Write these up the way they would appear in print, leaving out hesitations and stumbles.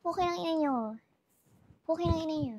Puki ng ina nyo. Puki ng ina nyo.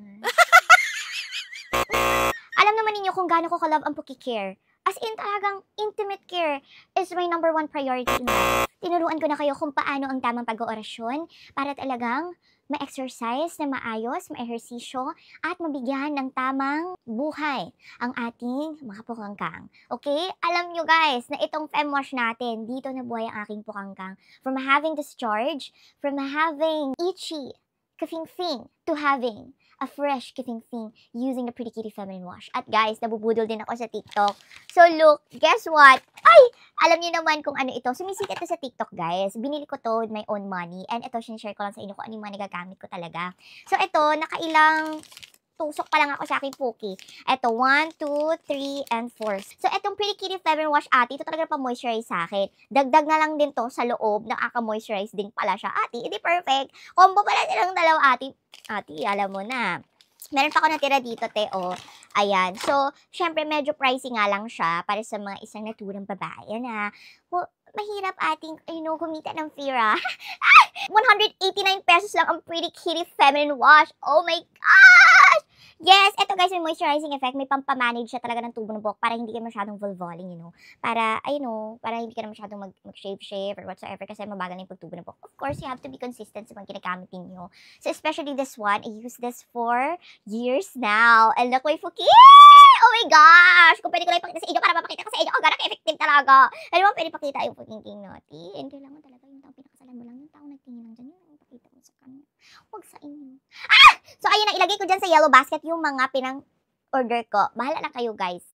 Alam naman ninyo kung gaano ko ka-love ang Puki Care. As in, talagang intimate care is my number 1 priority in life. Tinuruan ko na kayo kung paano ang tamang pag-oorasyon para talagang ma-exercise na maayos, ma-ehersisyo, at mabigyan ng tamang buhay ang ating mga pukangkang. Okay? Alam nyo guys, na itong FemWash natin, dito na buhay ang aking pukangkang. From having discharge, from having itchy, ka-fing-fing, to having a fresh ka-fing-fing using the Pretty Kitty Feminine Wash. At guys, nabubudol din ako sa TikTok. So look, guess what? Ay! Alam niyo naman kung ano ito. Sumisikat to sa TikTok, guys. Binili ko to with my own money. And ito, sinishare ko lang sa inyo kung ano yung mga nagagamit ko talaga. So ito, nakailang tusok pa lang ako sa aking Puki. Ito, 1, 2, 3, and 4. So, itong Pretty Kitty Feminine Wash, ate, ito talaga pa-moisturize sa akin. Dagdag na lang din to sa loob, nakaka-moisturize din pala siya. Ate, hindi perfect. Combo pala silang dalawa, ate. Ate, alam mo na. Meron pa ako natira dito, te, oh. Ayan. So, syempre, medyo pricey nga lang siya para sa mga isang naturang babae na mahirap ating, kumita ng Fira. 189 pesos lang ang Pretty Kitty Feminine Wash. Oh my gosh! Yes, eto guys, may moisturizing effect. May pampamanage siya talaga ng tubo ng buhok para hindi ka masyadong volvoling, Para, para hindi ka na masyadong mag-shave-shave or whatsoever kasi mabagal na yung pagtubo ng buhok. Of course, you have to be consistent sa mga ginagamit ninyo. So, especially this one, I use this for years now. And look, my Fuki! Oh my gosh! Kung pwede ko lang ipakita sa inyo para mapakita ko sa inyo, gano'ng effective talaga. Alam mo, pwede pakita yung fucking king natin. Kailangan talaga yung tao pinakasalan mo lang, yung tao nagtingin lang dyan, yung pakita mo sa kanya. Huwag sa inyo. So, ayun na, ilagay ko dyan sa yellow basket yung mga pinang-order ko. Bahala na kayo, guys.